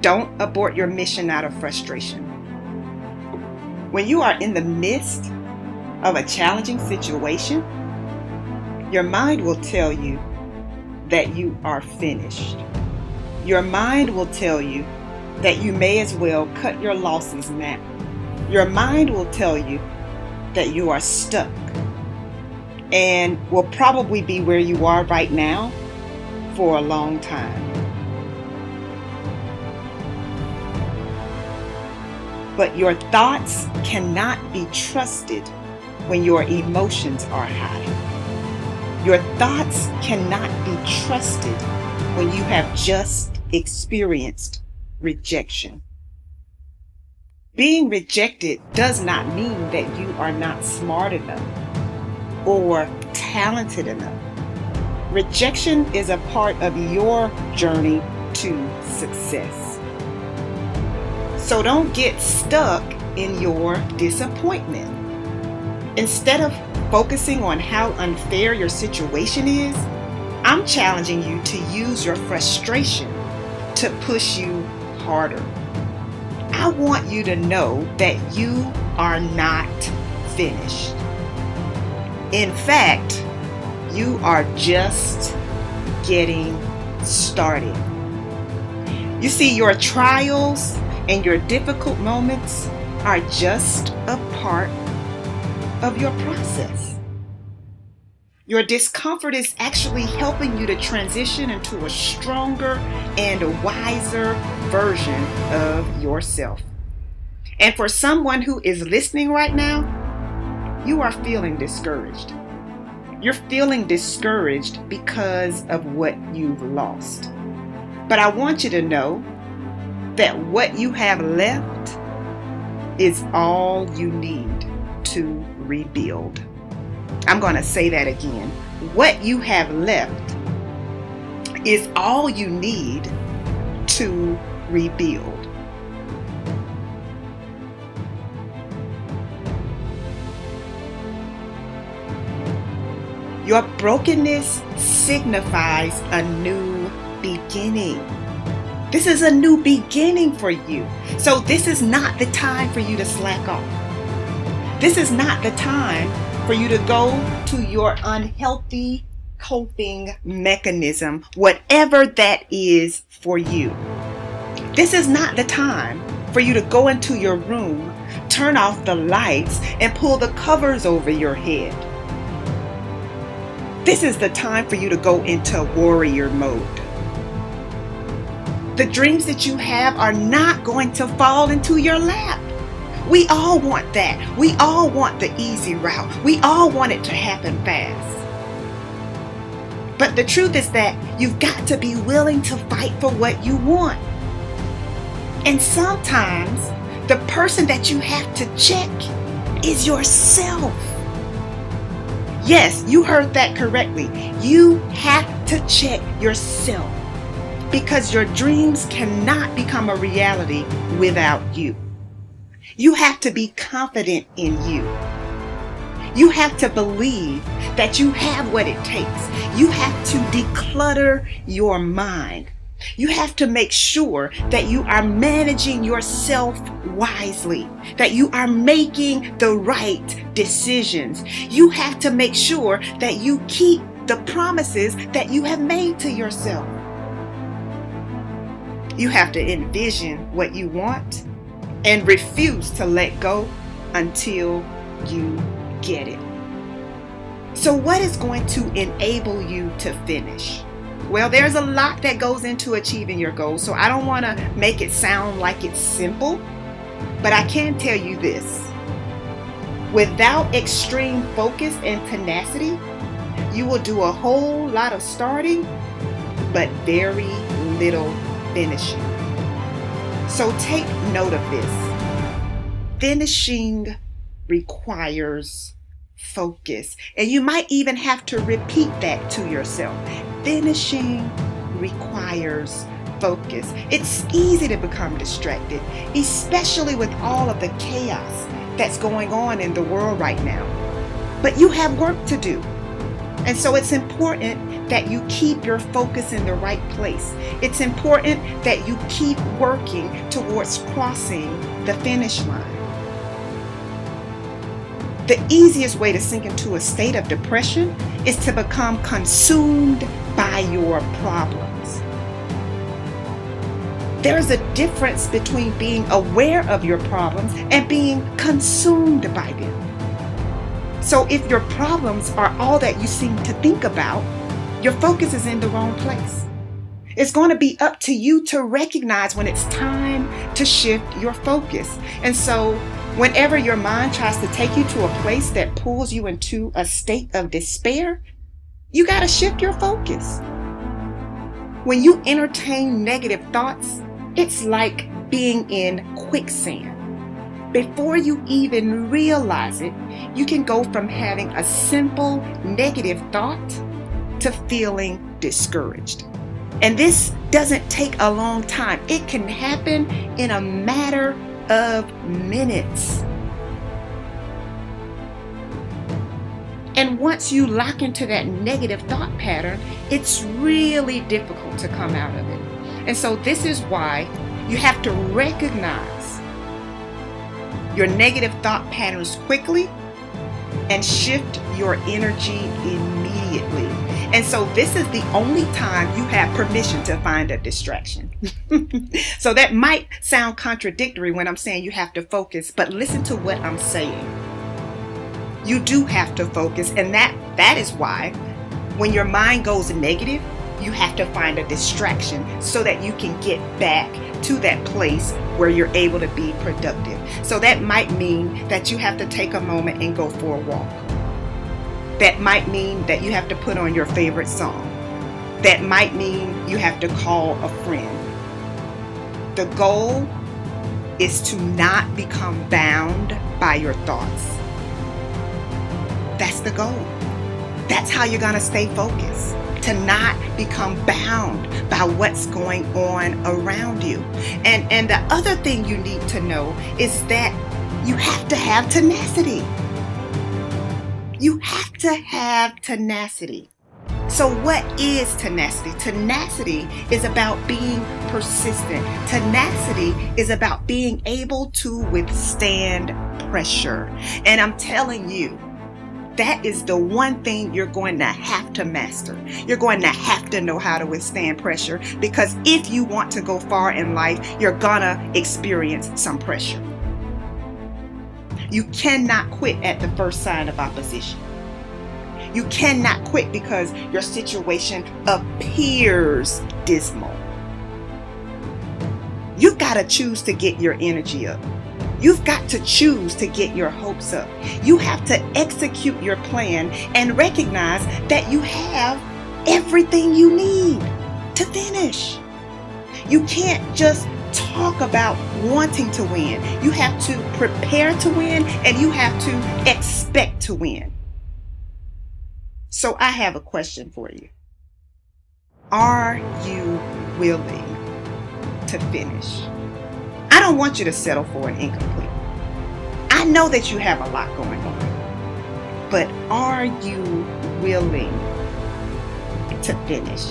Don't abort your mission out of frustration. When you are in the midst of a challenging situation, your mind will tell you that you are finished. Your mind will tell you that you may as well cut your losses now. Your mind will tell you that you are stuck and will probably be where you are right now for a long time. But your thoughts cannot be trusted when your emotions are high. Your thoughts cannot be trusted when you have just experienced rejection. Being rejected does not mean that you are not smart enough or talented enough. Rejection is a part of your journey to success. So don't get stuck in your disappointment. Instead of focusing on how unfair your situation is, I'm challenging you to use your frustration to push you harder. I want you to know that you are not finished. In fact, you are just getting started. You see, your trials and your difficult moments are just a part of your process. Your discomfort is actually helping you to transition into a stronger and a wiser version of yourself. And for someone who is listening right now, you are feeling discouraged. You're feeling discouraged because of what you've lost. But I want you to know that what you have left is all you need to rebuild. I'm going to say that again. What you have left is all you need to rebuild. Your brokenness signifies a new beginning. This is a new beginning for you. So this is not the time for you to slack off. This is not the time for you to go to your unhealthy coping mechanism, whatever that is for you. This is not the time for you to go into your room, turn off the lights, and pull the covers over your head. This is the time for you to go into warrior mode. The dreams that you have are not going to fall into your lap. We all want that. We all want the easy route. We all want it to happen fast. But the truth is that you've got to be willing to fight for what you want. And sometimes the person that you have to check is yourself. Yes, you heard that correctly. You have to check yourself. Because your dreams cannot become a reality without you. You have to be confident in you. You have to believe that you have what it takes. You have to declutter your mind. You have to make sure that you are managing yourself wisely, that you are making the right decisions. You have to make sure that you keep the promises that you have made to yourself. You have to envision what you want and refuse to let go until you get it. So what is going to enable you to finish? Well, there's a lot that goes into achieving your goals, so I don't want to make it sound like it's simple, but I can tell you this. Without extreme focus and tenacity, you will do a whole lot of starting, but very little finishing. So take note of this. Finishing requires focus. And you might even have to repeat that to yourself. Finishing requires focus. It's easy to become distracted, especially with all of the chaos that's going on in the world right now. But you have work to do. And so it's important that you keep your focus in the right place. It's important that you keep working towards crossing the finish line. The easiest way to sink into a state of depression is to become consumed by your problems. There's a difference between being aware of your problems and being consumed by them. So if your problems are all that you seem to think about, your focus is in the wrong place. It's going to be up to you to recognize when it's time to shift your focus. And so whenever your mind tries to take you to a place that pulls you into a state of despair, you got to shift your focus. When you entertain negative thoughts, it's like being in quicksand. Before you even realize it, you can go from having a simple negative thought to feeling discouraged. And this doesn't take a long time. It can happen in a matter of minutes. And once you lock into that negative thought pattern, it's really difficult to come out of it. And so this is why you have to recognize your negative thought patterns quickly and shift your energy immediately. And so this is the only time you have permission to find a distraction. So that might sound contradictory when I'm saying you have to focus, but listen to what I'm saying. You do have to focus, and that is why when your mind goes negative, you have to find a distraction so that you can get back to that place where you're able to be productive. So that might mean that you have to take a moment and go for a walk. That might mean that you have to put on your favorite song. That might mean you have to call a friend. The goal is to not become bound by your thoughts. That's the goal. That's how you're going to stay focused. To not become bound by what's going on around you. And the other thing you need to know is that you have to have tenacity. You have to have tenacity. So what is tenacity? Tenacity is about being persistent. Tenacity is about being able to withstand pressure. And I'm telling you, that is the one thing you're going to have to master. You're going to have to know how to withstand pressure, because if you want to go far in life, you're gonna experience some pressure. You cannot quit at the first sign of opposition. You cannot quit because your situation appears dismal. You've got to choose to get your energy up. You've got to choose to get your hopes up. You have to execute your plan and recognize that you have everything you need to finish. You can't just talk about wanting to win. You have to prepare to win, and you have to expect to win. So I have a question for you. Are you willing to finish? I don't want you to settle for an incomplete. I know that you have a lot going on, but are you willing to finish?